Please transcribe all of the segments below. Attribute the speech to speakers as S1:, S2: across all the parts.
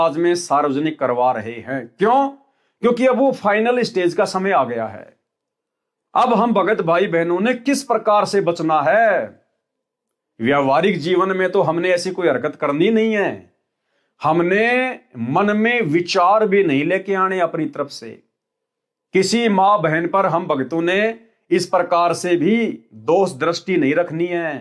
S1: आज में सार्वजनिक करवा रहे हैं। क्यों? क्योंकि अब वो फाइनल स्टेज का समय आ गया है। अब हम भगत भाई बहनों ने किस प्रकार से बचना है। व्यावहारिक जीवन में तो हमने ऐसी कोई हरकत करनी नहीं है। हमने मन में विचार भी नहीं लेके आने अपनी तरफ से। किसी मां बहन पर हम भक्तों ने इस प्रकार से भी दोष दृष्टि नहीं रखनी है।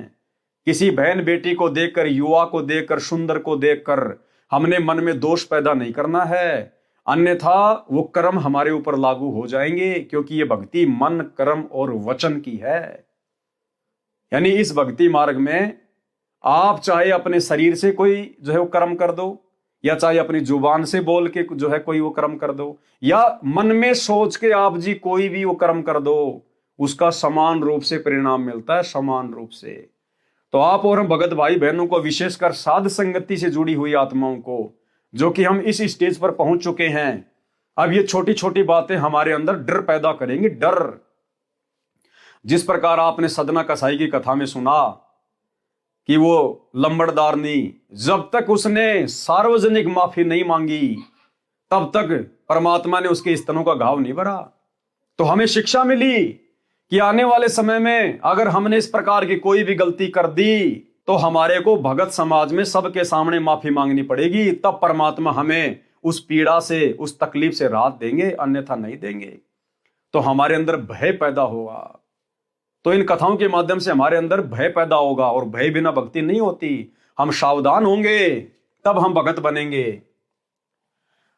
S1: किसी बहन बेटी को देखकर, युवा को देखकर, सुंदर को देखकर हमने मन में दोष पैदा नहीं करना है, अन्यथा वो कर्म हमारे ऊपर लागू हो जाएंगे। क्योंकि ये भक्ति मन, कर्म और वचन की है। यानी इस भक्ति मार्ग में आप चाहे अपने शरीर से कोई जो है वो कर्म कर दो, या चाहे अपनी जुबान से बोल के जो है कोई वो कर्म कर दो, या मन में सोच के आप जी कोई भी वो कर्म कर दो, उसका समान रूप से परिणाम मिलता है, समान रूप से। तो आप और हम भगत भाई बहनों को, विशेषकर साध संगति से जुड़ी हुई आत्माओं को, जो कि हम इस स्टेज पर पहुंच चुके हैं, अब ये छोटी छोटी बातें हमारे अंदर डर पैदा करेंगी। डर, जिस प्रकार आपने सदना कसाई की कथा में सुना कि वो लंबड़दारनी जब तक उसने सार्वजनिक माफी नहीं मांगी तब तक परमात्मा ने उसके स्तनों का घाव नहीं भरा। तो हमें शिक्षा मिली कि आने वाले समय में अगर हमने इस प्रकार की कोई भी गलती कर दी तो हमारे को भगत समाज में सबके सामने माफी मांगनी पड़ेगी। तब परमात्मा हमें उस पीड़ा से, उस तकलीफ से राहत देंगे, अन्यथा नहीं देंगे। तो हमारे अंदर भय पैदा होगा। तो इन कथाओं के माध्यम से हमारे अंदर भय पैदा होगा, और भय बिना भक्ति नहीं होती। हम सावधान होंगे तब हम भगत बनेंगे।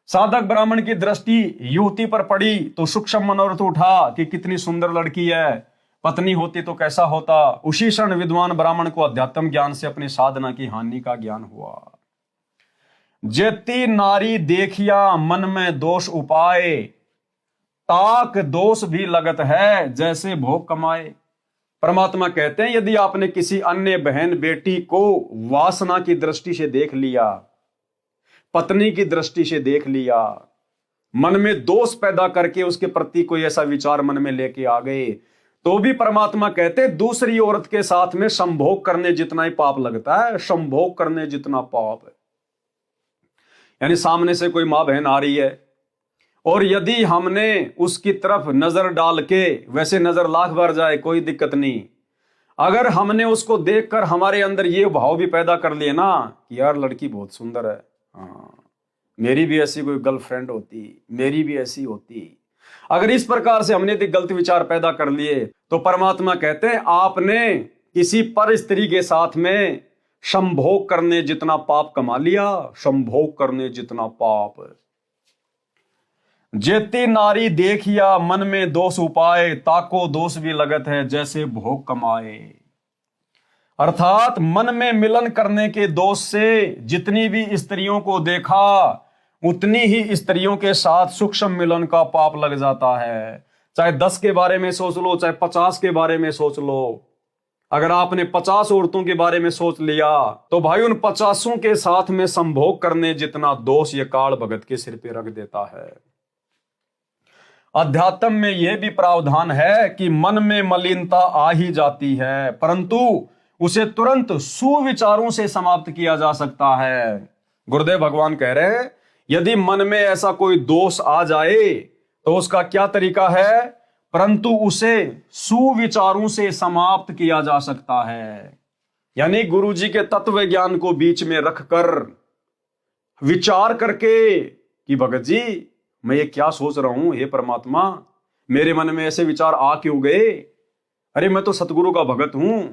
S1: साधक ब्राह्मण की दृष्टि युवती पर पड़ी तो सूक्ष्म मनोरथ उठा कि कितनी सुंदर लड़की है, पत्नी होती तो कैसा होता। उसी क्षण विद्वान ब्राह्मण को अध्यात्म ज्ञान से अपनी साधना की हानि का ज्ञान हुआ। जेती नारी देखिया मन में दोष उपाए, ताक दोष भी लगत है जैसे भोग कमाए। परमात्मा कहते हैं यदि आपने किसी अन्य बहन बेटी को वासना की दृष्टि से देख लिया, पत्नी की दृष्टि से देख लिया, मन में दोष पैदा करके उसके प्रति कोई ऐसा विचार मन में लेके आ गए, तो भी परमात्मा कहते दूसरी औरत के साथ में संभोग करने जितना ही पाप लगता है, संभोग करने जितना पाप है। यानी सामने से कोई मां बहन आ रही है और यदि हमने उसकी तरफ नजर डाल के, वैसे नजर लाख बार जाए कोई दिक्कत नहीं, अगर हमने उसको देखकर हमारे अंदर ये भाव भी पैदा कर लिए ना कि यार लड़की बहुत सुंदर है, हाँ मेरी भी ऐसी कोई गर्लफ्रेंड होती, मेरी भी ऐसी होती, अगर इस प्रकार से हमने गलत विचार पैदा कर लिए तो परमात्मा कहते हैं आपने किसी पर स्त्री के साथ में संभोग करने जितना पाप कमा लिया, संभोग करने जितना पाप। जेती नारी देखिया मन में दोष उपाए, ताको दोष भी लगत है जैसे भोग कमाए। अर्थात मन में मिलन करने के दोष से जितनी भी स्त्रियों को देखा उतनी ही स्त्रियों के साथ सूक्ष्म मिलन का पाप लग जाता है। चाहे 10 के बारे में सोच लो, चाहे 50 के बारे में सोच लो। अगर आपने 50 औरतों के बारे में सोच लिया तो भाई उन 50 के साथ में संभोग करने जितना दोष ये काल भगत के सिर पे रख देता है। अध्यात्म में यह भी प्रावधान है कि मन में मलिनता आ ही जाती है, परंतु उसे तुरंत सुविचारों से समाप्त किया जा सकता है। गुरुदेव भगवान कह रहे हैं यदि मन में ऐसा कोई दोष आ जाए तो उसका क्या तरीका है, परंतु उसे सुविचारों से समाप्त किया जा सकता है। यानी गुरु जी के तत्व ज्ञान को बीच में रखकर विचार करके कि भगत जी मैं ये क्या सोच रहा हूं, हे परमात्मा मेरे मन में ऐसे विचार आ क्यों गए, अरे मैं तो सतगुरु का भगत हूं,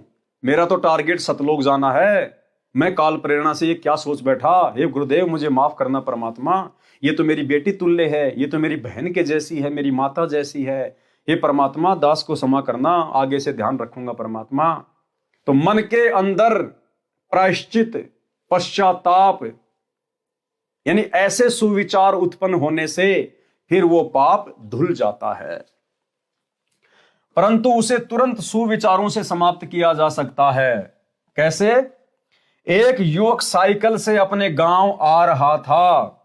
S1: मेरा तो टारगेट सतलोक जाना है, मैं काल प्रेरणा से ये क्या सोच बैठा, हे गुरुदेव मुझे माफ करना परमात्मा, ये तो मेरी बेटी तुल्य है, ये तो मेरी बहन के जैसी है, मेरी माता जैसी है, हे परमात्मा दास को क्षमा करना, आगे से ध्यान रखूंगा परमात्मा। तो मन के अंदर प्रायश्चित, पश्चाताप, यानी ऐसे सुविचार उत्पन्न होने से फिर वो पाप धुल जाता है, परंतु उसे तुरंत सुविचारों से समाप्त किया जा सकता है। कैसे? एक युवक साइकिल से अपने गांव आ रहा था,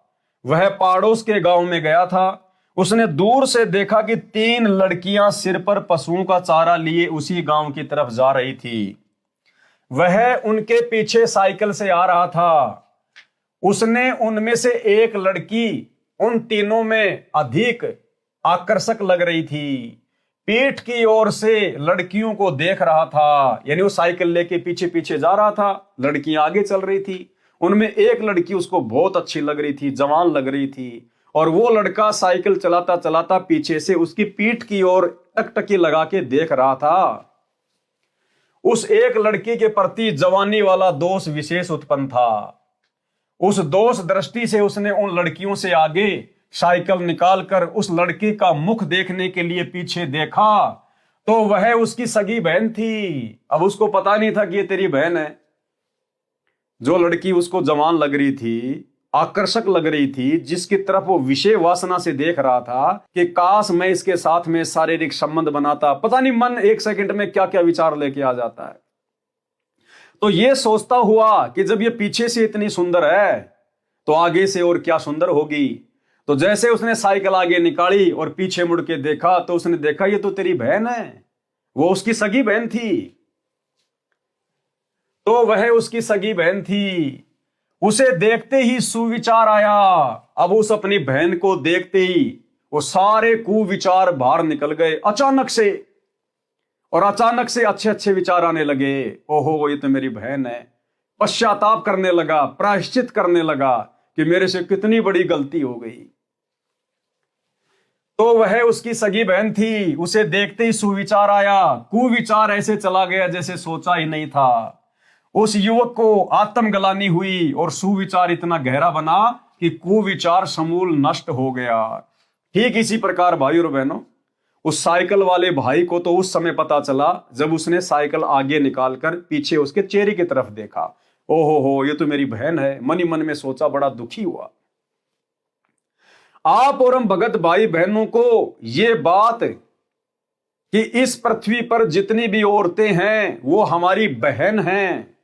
S1: वह पड़ोस के गांव में गया था। उसने दूर से देखा कि 3 लड़कियां सिर पर पशुओं का चारा लिए उसी गांव की तरफ जा रही थी। वह उनके पीछे साइकिल से आ रहा था। उसने उनमें से एक लड़की उन तीनों में अधिक आकर्षक लग रही थी। पीठ की ओर से लड़कियों को देख रहा था, यानी वो साइकिल लेके पीछे पीछे जा रहा था, लड़कियां आगे चल रही थी। उनमें एक लड़की उसको बहुत अच्छी लग रही थी, जवान लग रही थी, और वो लड़का साइकिल चलाता चलाता पीछे से उसकी पीठ की ओर टकटकी लगा के देख रहा था। उस एक लड़की के प्रति जवानी वाला दोष विशेष उत्पन्न था। उस दोष दृष्टि से उसने उन लड़कियों से आगे साइकिल निकालकर उस लड़की का मुख देखने के लिए पीछे देखा, तो वह उसकी सगी बहन थी। अब उसको पता नहीं था कि ये तेरी बहन है। जो लड़की उसको जवान लग रही थी, आकर्षक लग रही थी, जिसकी तरफ वो विषय वासना से देख रहा था कि काश मैं इसके साथ में शारीरिक संबंध बनाता, पता नहीं मन एक सेकंड में क्या क्या विचार लेके आ जाता है। तो ये सोचता हुआ कि जब ये पीछे से इतनी सुंदर है तो आगे से और क्या सुंदर होगी। तो जैसे उसने साइकिल आगे निकाली और पीछे मुड़ के देखा तो उसने देखा ये तो तेरी बहन है। वो उसकी सगी बहन थी। तो वह उसकी सगी बहन थी। उसे देखते ही सुविचार आया। अब उस अपनी बहन को देखते ही वो सारे कुविचार बाहर निकल गए अचानक से, और अचानक से अच्छे अच्छे विचार आने लगे। ओहो, ये तो मेरी बहन है। पश्चाताप करने लगा, प्रायश्चित करने लगा कि मेरे से कितनी बड़ी गलती हो गई। तो वह उसकी सगी बहन थी। उसे देखते ही सुविचार आया। कुविचार ऐसे चला गया जैसे सोचा ही नहीं था। उस युवक को आत्मग्लानि हुई और सुविचार इतना गहरा बना कि कुविचार समूल नष्ट हो गया। ठीक इसी प्रकार भाई और बहनों, उस साइकिल वाले भाई को तो उस समय पता चला जब उसने साइकिल आगे निकालकर पीछे उसके चेहरे की तरफ देखा। ओहो हो, ये तो मेरी बहन है। मन ही मन में सोचा, बड़ा दुखी हुआ। आप और हम भगत भाई बहनों को ये बात कि इस पृथ्वी पर जितनी भी औरतें हैं वो हमारी बहन हैं,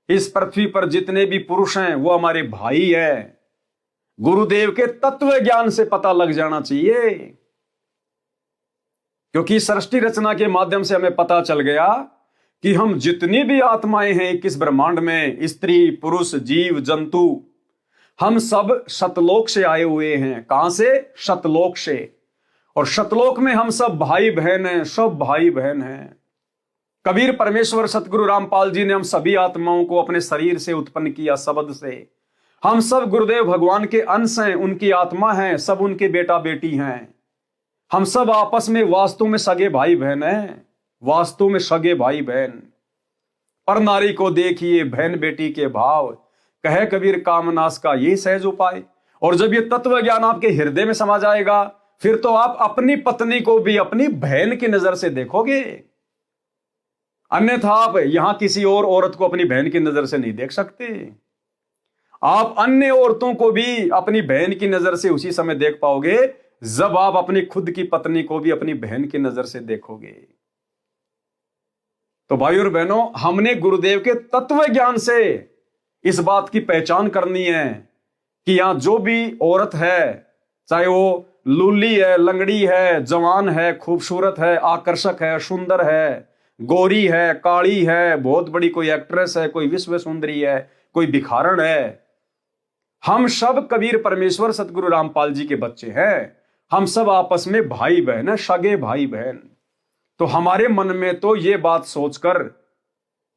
S1: इस पृथ्वी पर जितने भी पुरुष हैं वो हमारे भाई हैं, गुरुदेव के तत्व ज्ञान से पता लग जाना चाहिए। क्योंकि सृष्टि रचना के माध्यम से हमें पता चल गया कि हम जितनी भी आत्माएं हैं इस ब्रह्मांड में, स्त्री पुरुष जीव जंतु, हम सब शतलोक से आए हुए हैं। कहां से? शतलोक से। और शतलोक में हम सब भाई बहन हैं, सब भाई बहन हैं। कबीर परमेश्वर सतगुरु रामपाल जी ने हम सभी आत्माओं को अपने शरीर से उत्पन्न किया, शब्द से। हम सब गुरुदेव भगवान के अंश हैं, उनकी आत्मा हैं, सब उनके बेटा बेटी हैं। हम सब आपस में वास्तव में सगे भाई बहन हैं, वास्तव में सगे भाई बहन। पर नारी को देखिए बहन बेटी के भाव, कहे कबीर कामनाश का ये सहज उपाय। और जब ये तत्व ज्ञान आपके हृदय में समा जाएगा, फिर तो आप अपनी पत्नी को भी अपनी बहन की नजर से देखोगे। अन्यथा आप यहां किसी और औरत को अपनी बहन की नजर से नहीं देख सकते। आप अन्य औरतों को भी अपनी बहन की नजर से उसी समय देख पाओगे जब आप अपनी खुद की पत्नी को भी अपनी बहन की नजर से देखोगे। तो भाई और बहनों, हमने गुरुदेव के तत्व ज्ञान से इस बात की पहचान करनी है कि यहां जो भी औरत है, चाहे वो लूली है, लंगड़ी है, जवान है, खूबसूरत है, आकर्षक है, सुंदर है, गोरी है, काली है, बहुत बड़ी कोई एक्ट्रेस है, कोई विश्व सुंदरी है, कोई भिखारण है, हम सब कबीर परमेश्वर सतगुरु रामपाल जी के बच्चे हैं। हम सब आपस में भाई बहन है, सगे भाई बहन। तो हमारे मन में तो ये बात सोचकर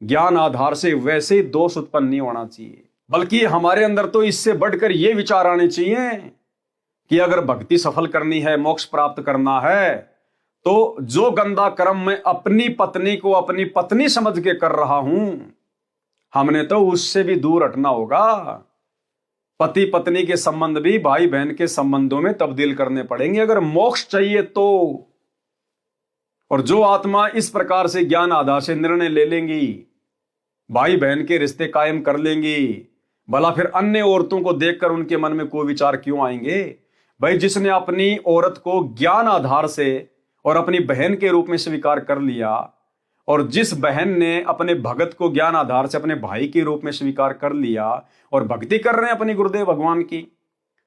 S1: ज्ञान आधार से वैसे दोष उत्पन्न नहीं होना चाहिए, बल्कि हमारे अंदर तो इससे बढ़कर ये विचार आने चाहिए कि अगर भक्ति सफल करनी है, मोक्ष प्राप्त करना है, तो जो गंदा कर्म मैं अपनी पत्नी को अपनी पत्नी समझ के कर रहा हूं, हमने तो उससे भी दूर हटना होगा। पति पत्नी के संबंध भी भाई बहन के संबंधों में तब्दील करने पड़ेंगे अगर मोक्ष चाहिए तो। और जो आत्मा इस प्रकार से ज्ञान आधार से निर्णय ले लेंगी, भाई बहन के रिश्ते कायम कर लेंगी, भला फिर अन्य औरतों को देखकर उनके मन में कोई विचार क्यों आएंगे? भाई जिसने अपनी औरत को ज्ञान आधार से और अपनी बहन के रूप में स्वीकार कर लिया, और जिस बहन ने अपने भगत को ज्ञान आधार से अपने भाई के रूप में स्वीकार कर लिया और भक्ति कर रहे हैं अपनी गुरुदेव भगवान की,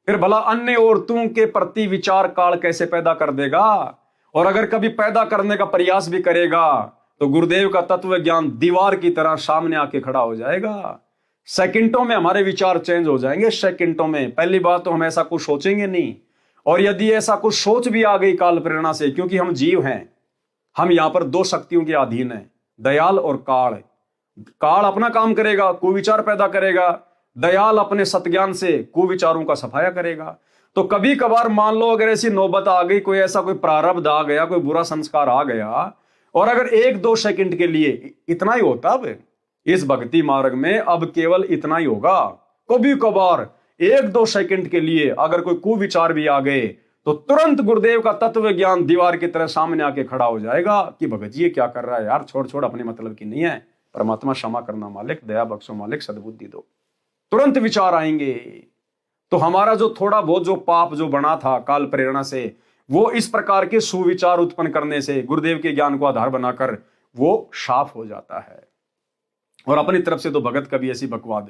S1: फिर भला अन्य औरतों के प्रति विचार काल कैसे पैदा कर देगा? और अगर कभी पैदा करने का प्रयास भी करेगा तो गुरुदेव का तत्व ज्ञान दीवार की तरह सामने आके खड़ा हो जाएगा। सेकंडों में हमारे विचार चेंज हो जाएंगे, सेकंडों में। पहली बात तो हम ऐसा कुछ सोचेंगे नहीं, और यदि ऐसा कुछ सोच भी आ गई काल प्रेरणा से, क्योंकि हम जीव हैं, हम यहां पर दो शक्तियों के अधीन हैं, दयाल और काल। काल अपना काम करेगा, कुविचार पैदा करेगा, दयाल अपने सत्ज्ञान से कुविचारों का सफाया करेगा। तो कभी कभार मान लो अगर ऐसी नौबत आ गई, कोई ऐसा कोई प्रारब्ध आ गया, कोई बुरा संस्कार आ गया, और अगर 1-2 सेकंड के लिए, इतना ही होता अब इस भक्ति मार्ग में, अब केवल इतना ही होगा। कभी कभार 1-2 सेकंड के लिए अगर कोई कुविचार भी आ गए, तो तुरंत गुरुदेव का तत्व ज्ञान दीवार की तरह सामने आके खड़ा हो जाएगा कि भगत जी ये क्या कर रहा है यार, छोड़ छोड़, अपने मतलब की नहीं है, परमात्मा क्षमा करना मालिक, दया बख्शो मालिक, सद्बुद्धि दो। तुरंत विचार आएंगे। तो हमारा जो थोड़ा बहुत जो पाप जो बना था काल प्रेरणा से, वो इस प्रकार के सुविचार उत्पन्न करने से, गुरुदेव के ज्ञान को आधार बनाकर, वो साफ हो जाता है। और अपनी तरफ से तो भगत कभी ऐसी बकवाद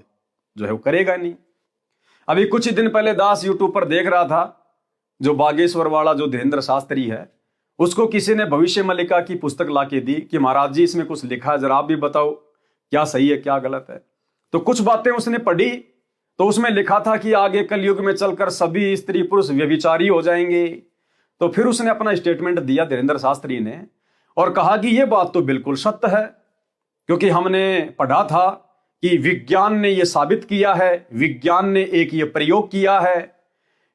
S1: जो है वो करेगा नहीं। अभी कुछ ही दिन पहले दास यूट्यूब पर देख रहा था, जो बागेश्वर वाला जो धीरेन्द्र शास्त्री है, उसको किसी ने भविष्य मल्लिका की पुस्तक लाके दी कि महाराज जी इसमें कुछ लिखा है, जरा आप भी बताओ क्या सही है क्या गलत है। तो कुछ बातें उसने पढ़ी, तो उसमें लिखा था कि आगे कलयुग में चलकर सभी स्त्री पुरुष व्यभिचारी हो जाएंगे। तो फिर उसने अपना स्टेटमेंट दिया धीरेन्द्र शास्त्री ने, और कहा कि यह बात तो बिल्कुल सत्य है, क्योंकि हमने पढ़ा था कि विज्ञान ने यह साबित किया है, विज्ञान ने एक ये प्रयोग किया है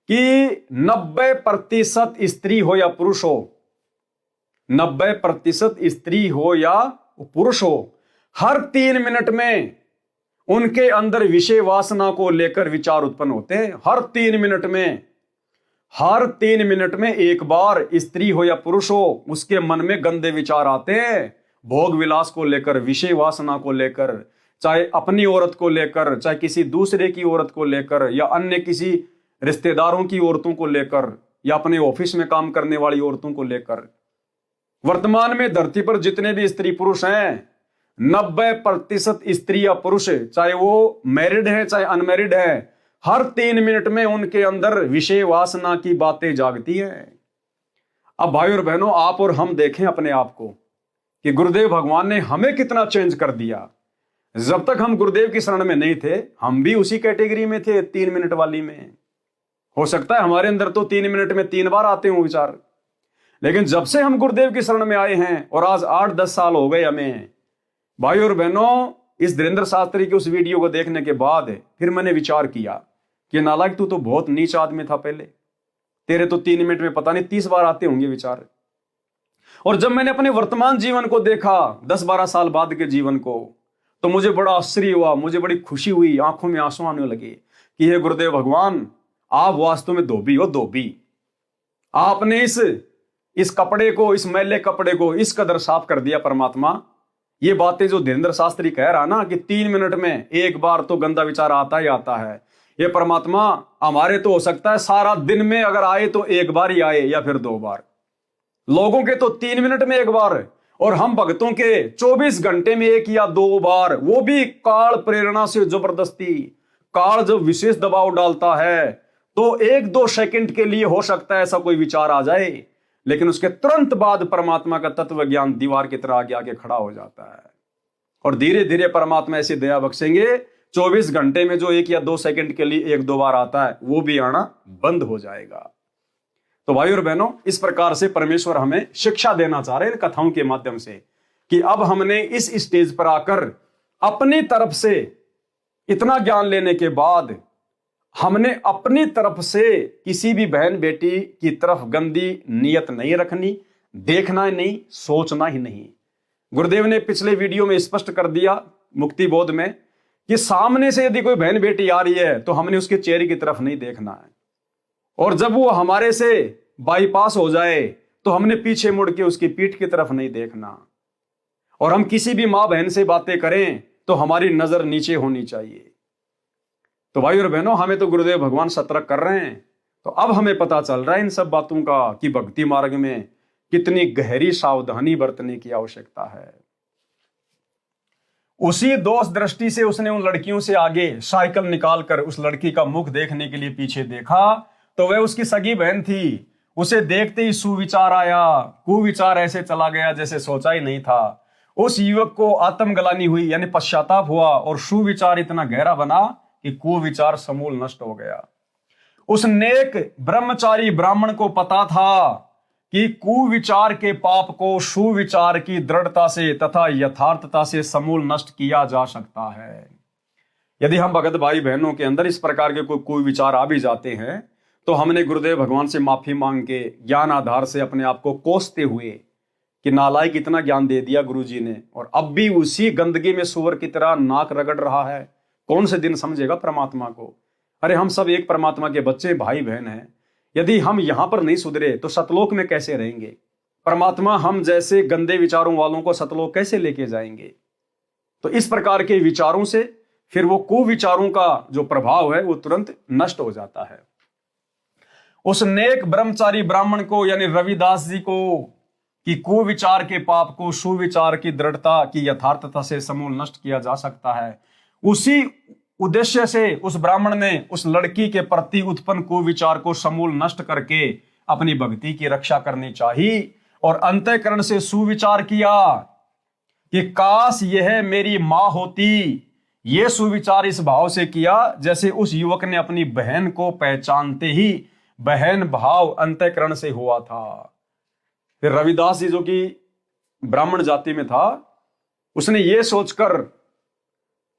S1: कि 90% स्त्री हो या पुरुष हो, 90% स्त्री हो या पुरुष हो, हर 3 मिनट में उनके अंदर विषय वासना को लेकर विचार उत्पन्न होते हैं। हर 3 मिनट में, हर 3 मिनट में एक बार स्त्री हो या पुरुष हो, उसके मन में गंदे विचार आते हैं, भोग विलास को लेकर, विषय वासना को लेकर, चाहे अपनी औरत को लेकर, चाहे किसी दूसरे की औरत को लेकर, या अन्य किसी रिश्तेदारों की औरतों को लेकर, या अपने ऑफिस में काम करने वाली औरतों को लेकर। वर्तमान में धरती पर जितने भी स्त्री पुरुष हैं, 90% स्त्री या पुरुष, चाहे वो मैरिड है चाहे अनमैरिड है, हर 3 मिनट में उनके अंदर विषय वासना की बातें जागती हैं। अब भाई और बहनों, आप और हम देखें अपने आप को कि गुरुदेव भगवान ने हमें कितना चेंज कर दिया। जब तक हम गुरुदेव की शरण में नहीं थे, हम भी उसी कैटेगरी में थे, 3 मिनट वाली में। हो सकता है हमारे अंदर तो 3 मिनट में 3 बार आते हों विचार, लेकिन जब से हम गुरुदेव की शरण में आए हैं, और आज 8-10 साल हो गए हमें, भाई और बहनों, इस धीरेन्द्र शास्त्री की उस वीडियो को देखने के बाद फिर मैंने विचार किया कि नालायक तू तो बहुत नीच आदमी था पहले, तेरे तो 3 मिनट में पता नहीं 30 बार आते होंगे विचार। और जब मैंने अपने वर्तमान जीवन को देखा, 10-12 साल बाद के जीवन को, तो मुझे बड़ा आश्चर्य हुआ, मुझे बड़ी खुशी हुई, आंखों में आंसू आने लगे कि हे गुरुदेव भगवान, आप वास्तव में धोबी हो, धोबी। आपने इस कपड़े को, इस मैले कपड़े को इस कदर साफ कर दिया परमात्मा। ये बातें जो धीरेन्द्र शास्त्री कह रहा ना कि 3 मिनट में एक बार तो गंदा विचार आता ही आता है, ये परमात्मा हमारे तो हो सकता है सारा दिन में अगर आए तो एक बार ही आए या फिर 2 बार, लोगों के तो 3 मिनट में एक बार, और हम भक्तों के 24 घंटे में 1 या 2 बार, वो भी काल प्रेरणा से जबरदस्ती। काल जब विशेष दबाव डालता है तो 1-2 सेकंड के लिए हो सकता है ऐसा कोई विचार आ जाए, लेकिन उसके तुरंत बाद परमात्मा का तत्व ज्ञान दीवार की तरह आगे आके खड़ा हो जाता है, और धीरे धीरे परमात्मा ऐसी दया बख्शेंगे, 24 घंटे में जो 1 या 2 सेकंड के लिए 1-2 बार आता है, वो भी आना बंद हो जाएगा। तो भाई और बहनों, इस प्रकार से परमेश्वर हमें शिक्षा देना चाह रहे हैं इन कथाओं के माध्यम से, कि अब हमने इस स्टेज पर आकर अपनी तरफ से इतना ज्ञान लेने के बाद, हमने अपनी तरफ से किसी भी बहन बेटी की तरफ गंदी नीयत नहीं रखनी, देखना ही नहीं, सोचना ही नहीं। गुरुदेव ने पिछले वीडियो में स्पष्ट कर दिया मुक्ति बोध में कि सामने से यदि कोई बहन बेटी आ रही है तो हमने उसके चेहरे की तरफ नहीं देखना है, और जब वो हमारे से बाईपास हो जाए तो हमने पीछे मुड़ के उसकी पीठ की तरफ नहीं देखना, और हम किसी भी मां बहन से बातें करें तो हमारी नजर नीचे होनी चाहिए। तो भाई और बहनों, हमें तो गुरुदेव भगवान सतर्क कर रहे हैं, तो अब हमें पता चल रहा है इन सब बातों का कि भक्ति मार्ग में कितनी गहरी सावधानी बरतने की आवश्यकता है। उसी दोष दृष्टि से उसने उन लड़कियों से आगे साइकिल निकालकर उस लड़की का मुख देखने के लिए पीछे देखा, तो वह उसकी सगी बहन थी। उसे देखते ही सुविचार आया, कुविचार ऐसे चला गया जैसे सोचा ही नहीं था। उस युवक को आत्मग्लानि हुई, यानी पश्चाताप हुआ, और सुविचार इतना गहरा बना कि कुविचार समूल नष्ट हो गया। उस नेक ब्रह्मचारी ब्राह्मण को पता था कि कुविचार के पाप को सुविचार की दृढ़ता से तथा यथार्थता से समूल नष्ट किया जा सकता है। यदि हम भगत भाई बहनों के अंदर इस प्रकार के कोई कुविचार आ भी जाते हैं तो हमने गुरुदेव भगवान से माफी मांग के ज्ञान आधार से अपने आप को कोसते हुए कि नालायक इतना ज्ञान दे दिया गुरुजी ने, और अब भी उसी गंदगी में सुअर की तरह नाक रगड़ रहा है, कौन से दिन समझेगा परमात्मा को। अरे हम सब एक परमात्मा के बच्चे भाई बहन हैं। यदि हम यहां पर नहीं सुधरे तो सतलोक में कैसे रहेंगे? परमात्मा हम जैसे गंदे विचारों वालों को सतलोक कैसे लेके जाएंगे? तो इस प्रकार के विचारों से फिर वो कुविचारों का जो प्रभाव है वो तुरंत नष्ट हो जाता है। उस नेक ब्रह्मचारी ब्राह्मण को यानी रविदास जी को कि कुविचार के पाप को सुविचार की दृढ़ता की यथार्थता से समूल नष्ट किया जा सकता है, उसी उद्देश्य से उस ब्राह्मण ने उस लड़की के प्रति उत्पन्न कुविचार को समूल नष्ट करके अपनी भक्ति की रक्षा करनी चाहिए और अंतःकरण से सुविचार किया कि काश यह मेरी मां होती। यह सुविचार इस भाव से किया जैसे उस युवक ने अपनी बहन को पहचानते ही बहन भाव अंतःकरण से हुआ था। फिर रविदास जी जो कि ब्राह्मण जाति में था, उसने ये सोचकर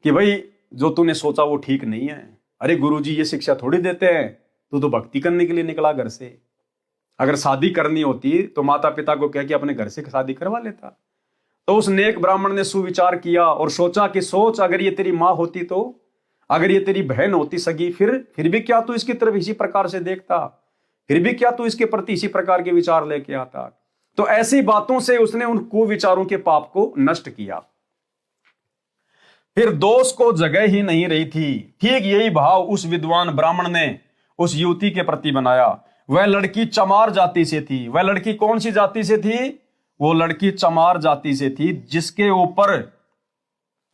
S1: कि भाई जो तूने सोचा वो ठीक नहीं है। अरे गुरुजी ये शिक्षा थोड़ी देते हैं, तू तो भक्ति करने के लिए निकला घर से। अगर शादी करनी होती तो माता पिता को कह के अपने घर से शादी करवा लेता। तो उस नेक ब्राह्मण ने सुविचार किया और सोचा कि सोच अगर ये तेरी मां होती, तो अगर ये तेरी बहन होती सगी, फिर भी क्या तू इसकी तरफ इसी प्रकार से देखता, फिर भी क्या तू इसके प्रति इसी प्रकार के विचार लेके आता। तो ऐसी बातों से उसने उन कुविचारों के पाप को नष्ट किया। फिर दोष को जगह ही नहीं रही थी। ठीक यही भाव उस विद्वान ब्राह्मण ने उस युवती के प्रति बनाया। वह लड़की चमार जाति से थी। वह लड़की कौन सी जाति से थी? वो लड़की चमार जाति से थी, जिसके ऊपर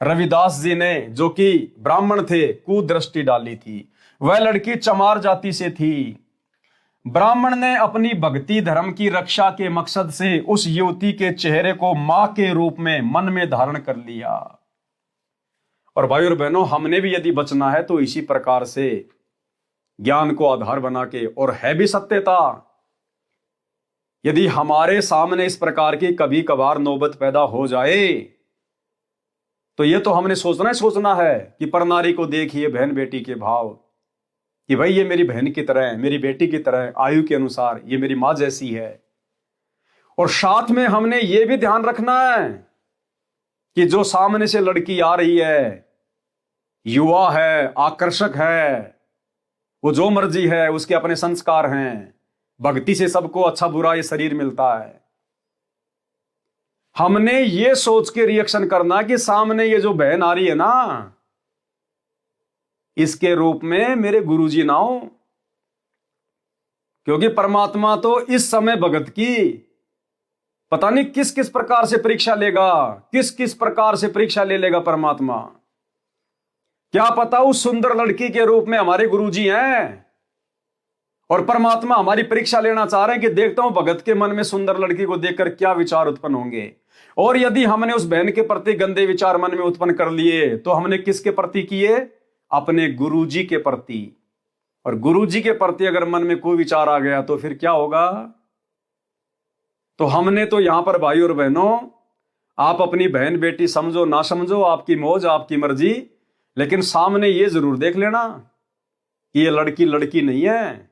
S1: रविदास जी ने, जो कि ब्राह्मण थे, कुदृष्टि डाली थी। वह लड़की चमार जाति से थी। ब्राह्मण ने अपनी भक्ति धर्म की रक्षा के मकसद से उस युवती के चेहरे को मां के रूप में मन में धारण कर लिया। और भाई और बहनों, हमने भी यदि बचना है तो इसी प्रकार से ज्ञान को आधार बना के, और है भी सत्यता, यदि हमारे सामने इस प्रकार की कभी कभार नौबत पैदा हो जाए तो ये तो हमने सोचना है कि परनारी को देखिए बहन बेटी के भाव, कि भाई ये मेरी बहन की तरह है, मेरी बेटी की तरह, आयु के अनुसार ये मेरी मां जैसी है। और साथ में हमने ये भी ध्यान रखना है कि जो सामने से लड़की आ रही है, युवा है, आकर्षक है, वो जो मर्जी है, उसके अपने संस्कार हैं, भक्ति से सबको अच्छा बुरा ये शरीर मिलता है। हमने ये सोच के रिएक्शन करना कि सामने ये जो बहन आ रही है ना, इसके रूप में मेरे गुरुजी ना हो, क्योंकि परमात्मा तो इस समय भगत की पता नहीं किस किस प्रकार से परीक्षा लेगा, किस किस प्रकार से परीक्षा ले लेगा परमात्मा। क्या पता उस सुंदर लड़की के रूप में हमारे गुरुजी हैं और परमात्मा हमारी परीक्षा लेना चाह रहे हैं कि देखता हूं भगत के मन में सुंदर लड़की को देखकर क्या विचार उत्पन्न होंगे। और यदि हमने उस बहन के प्रति गंदे विचार मन में उत्पन्न कर लिए तो हमने किसके प्रति किए? अपने गुरुजी के प्रति। और गुरुजी के प्रति अगर मन में कोई विचार आ गया तो फिर क्या होगा? तो हमने तो यहां पर भाई और बहनों, आप अपनी बहन बेटी समझो ना समझो, आपकी मौज आपकी मर्जी, लेकिन सामने ये जरूर देख लेना कि ये लड़की लड़की नहीं है,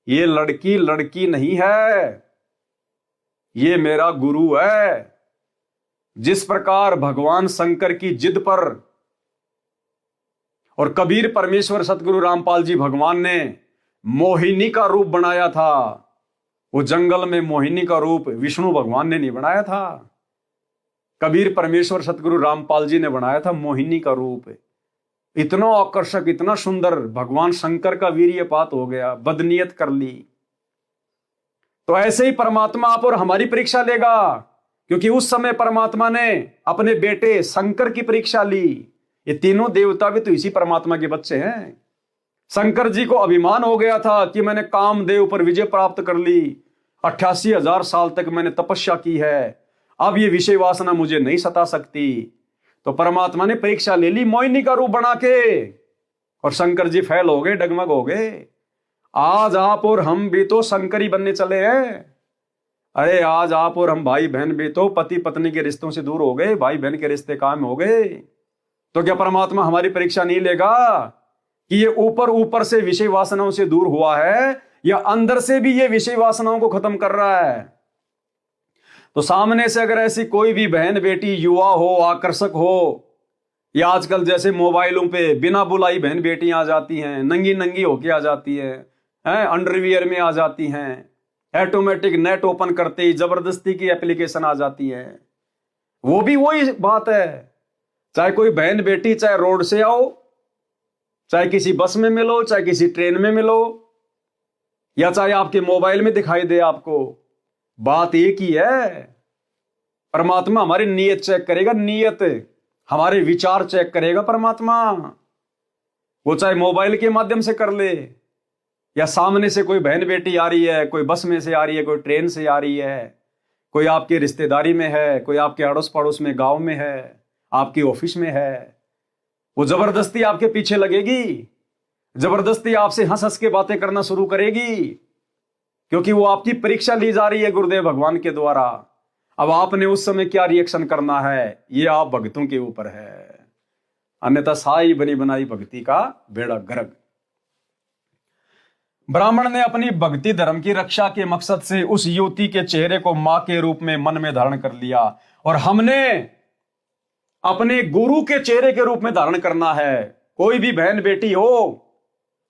S1: ये लड़की लड़की नहीं है, ये मेरा गुरु है। जिस प्रकार भगवान शंकर की जिद पर और कबीर परमेश्वर सतगुरु रामपाल जी भगवान ने मोहिनी का रूप बनाया था, वो जंगल में मोहिनी का रूप विष्णु भगवान ने नहीं बनाया था, कबीर परमेश्वर सतगुरु रामपाल जी ने बनाया था मोहिनी का रूप। इतना आकर्षक, इतना सुंदर, भगवान शंकर का वीर्यपात हो गया, बदनीयत कर ली। तो ऐसे ही परमात्मा आप और हमारी परीक्षा लेगा, क्योंकि उस समय परमात्मा ने अपने बेटे शंकर की परीक्षा ली। ये तीनों देवता भी तो इसी परमात्मा के बच्चे हैं। शंकर जी को अभिमान हो गया था कि मैंने कामदेव पर विजय प्राप्त कर ली, 88,000 साल तक मैंने तपस्या की है, अब ये विषय वासना मुझे नहीं सता सकती। तो परमात्मा ने परीक्षा ले ली मोहिनी का रूप बना के, और शंकर जी फैल हो गए, डगमग हो गए। आज आप और हम भी तो शंकरी बनने चले हैं। अरे आज आप और हम भाई बहन भी तो पति पत्नी के रिश्तों से दूर हो गए, भाई बहन के रिश्ते कायम हो गए। तो क्या परमात्मा हमारी परीक्षा नहीं लेगा कि ये ऊपर ऊपर से विषय वासनाओं से दूर हुआ है या अंदर से भी ये विषय वासनाओं को खत्म कर रहा है? तो सामने से अगर ऐसी कोई भी बहन बेटी, युवा हो, आकर्षक हो, या आजकल जैसे मोबाइलों पे बिना बुलाई बहन बेटियां आ जाती हैं, नंगी नंगी होके आ जाती है, अंडरवियर में आ जाती हैं, ऑटोमेटिक नेट ओपन करते ही जबरदस्ती की एप्लीकेशन आ जाती है। वो भी वही बात है, चाहे कोई बहन बेटी, चाहे रोड से आओ, चाहे किसी बस में मिलो, चाहे किसी ट्रेन में मिलो, या चाहे आपके मोबाइल में दिखाई दे आपको, बात एक ही है। परमात्मा हमारी नीयत चेक करेगा, नीयत, हमारे विचार चेक करेगा परमात्मा। वो चाहे मोबाइल के माध्यम से कर ले, या सामने से कोई बहन बेटी आ रही है, कोई बस में से आ रही है, कोई ट्रेन से आ रही है, कोई आपकी रिश्तेदारी में है, कोई आपके अड़ोस पड़ोस में, गांव में है, आपकी ऑफिस में है, वो जबरदस्ती आपके पीछे लगेगी, जबरदस्ती आपसे हंस हंस के बातें करना शुरू करेगी, क्योंकि वो आपकी परीक्षा ली जा रही है गुरुदेव भगवान के द्वारा। अब आपने उस समय क्या रिएक्शन करना है, ये आप भक्तों के ऊपर है। अन्यथा साई बनी बनाई भक्ति का बेड़ा गर्क। ब्राह्मण ने अपनी भक्ति धर्म की रक्षा के मकसद से उस युवती के चेहरे को मां के रूप में मन में धारण कर लिया, और हमने अपने गुरु के चेहरे के रूप में धारण करना है। कोई भी बहन बेटी हो,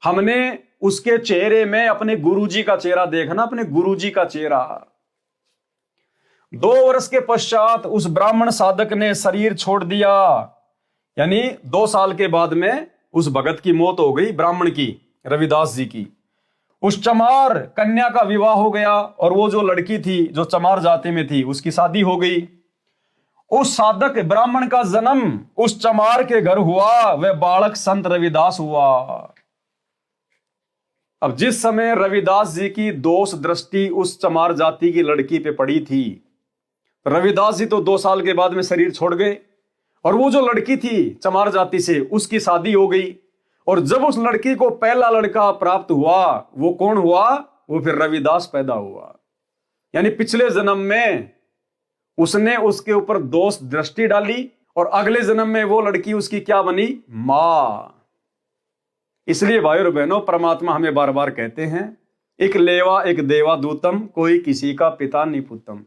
S1: हमने उसके चेहरे में अपने गुरुजी का चेहरा देखना, अपने गुरुजी का चेहरा। 2 वर्ष के पश्चात उस ब्राह्मण साधक ने शरीर छोड़ दिया, यानी 2 साल के बाद में उस भगत की मौत हो गई, ब्राह्मण की, रविदास जी की। उस चमार कन्या का विवाह हो गया, और वो जो लड़की थी जो चमार जाति में थी उसकी शादी हो गई। उस साधक ब्राह्मण का जन्म उस चमार के घर हुआ, वह बालक संत रविदास हुआ। अब जिस समय रविदास जी की दोष दृष्टि उस चमार जाति की लड़की पे पड़ी थी, रविदास जी तो 2 साल के बाद में शरीर छोड़ गए, और वो जो लड़की थी चमार जाति से, उसकी शादी हो गई। और जब उस लड़की को पहला लड़का प्राप्त हुआ, वो कौन हुआ? वो फिर रविदास पैदा हुआ। यानी पिछले जन्म में उसने उसके ऊपर दोष दृष्टि डाली, और अगले जन्म में वो लड़की उसकी क्या बनी? मां। इसलिए भाइयों और बहनों, परमात्मा हमें बार बार कहते हैं, एक लेवा एक देवा दूतम, कोई किसी का पिता नहीं पुतम,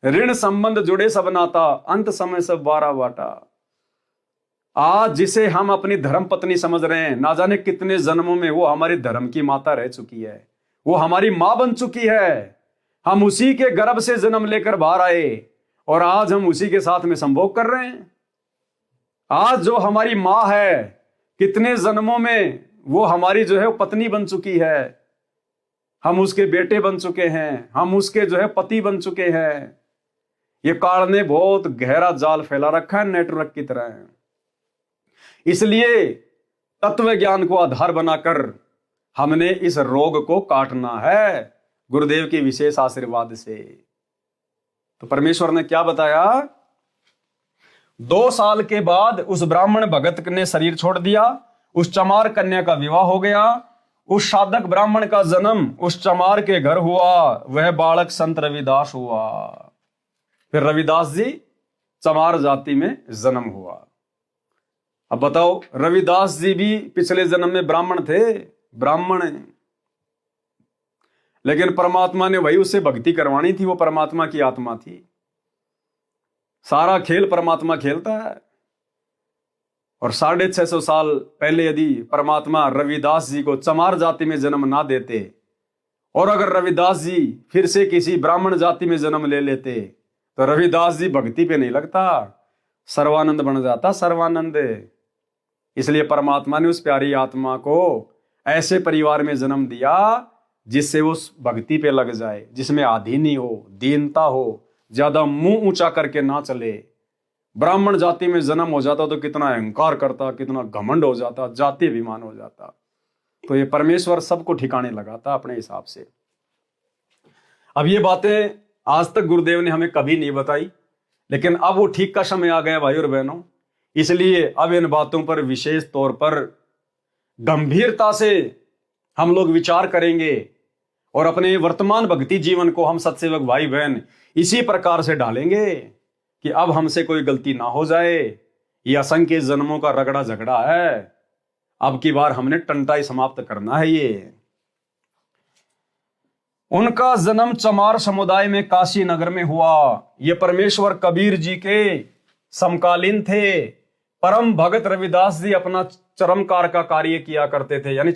S1: ऋण संबंध जुड़े सब नाता, अंत समय सब बारा बाटा। आज जिसे हम अपनी धर्म पत्नी समझ रहे हैं, ना जाने कितने जन्मों में वो हमारी धर्म की माता रह चुकी है, वो हमारी मां बन चुकी है। हम उसी के गर्भ से जन्म लेकर बाहर आए, और आज हम उसी के साथ में संभोग कर रहे हैं। आज जो हमारी मां है, कितने जन्मों में वो हमारी जो है पत्नी बन चुकी है, हम उसके बेटे बन चुके हैं, हम उसके जो है पति बन चुके हैं। ये काल ने बहुत गहरा जाल फैला रखा है, नेटवर्क की तरह है। इसलिए तत्व ज्ञान को आधार बनाकर हमने इस रोग को काटना है, गुरुदेव के विशेष आशीर्वाद से। तो परमेश्वर ने क्या बताया? 2 साल के बाद उस ब्राह्मण भगत ने शरीर छोड़ दिया, उस चमार कन्या का विवाह हो गया, उस साधक ब्राह्मण का जन्म उस चमार के घर हुआ, वह बालक संत रविदास हुआ। फिर रविदास जी चमार जाति में जन्म हुआ। अब बताओ, रविदास जी भी पिछले जन्म में ब्राह्मण थे, ब्राह्मण है, लेकिन परमात्मा ने वही उससे भक्ति करवानी थी, वो परमात्मा की आत्मा थी। सारा खेल परमात्मा खेलता है। और 650 साल पहले यदि परमात्मा रविदास जी को चमार जाति में जन्म ना देते, और अगर रविदास जी फिर से किसी ब्राह्मण जाति में जन्म ले लेते, तो रविदास जी भक्ति पे नहीं लगता, सर्वानंद बन जाता, सर्वानंद। इसलिए परमात्मा ने उस प्यारी आत्मा को ऐसे परिवार में जन्म दिया जिससे उस भक्ति पे लग जाए, जिसमें आधीनी हो, दीनता हो, ज्यादा मुंह ऊंचा करके ना चले। ब्राह्मण जाति में जन्म हो जाता तो कितना अहंकार करता, कितना घमंड हो जाता, जाति अभिमान हो जाता। तो ये परमेश्वर सबको ठिकाने लगाता अपने हिसाब से। अब ये बातें आज तक गुरुदेव ने हमें कभी नहीं बताई, लेकिन अब वो ठीक का समय आ गया भाई और बहनों। इसलिए अब इन बातों पर विशेष तौर पर गंभीरता से हम लोग विचार करेंगे और अपने वर्तमान भक्ति जीवन को हम सत्सेवक भाई बहन इसी प्रकार से डालेंगे कि अब हमसे कोई गलती ना हो जाए। यह असंख्य जन्मों का रगड़ा झगड़ा है, अब की बार हमने टंटाई समाप्त करना है। ये उनका जन्म चमार समुदाय में काशी नगर में हुआ। ये परमेश्वर कबीर जी के समकालीन थे। परम भगत रविदास जी अपना चरमकार का कार्य किया करते थे, यानी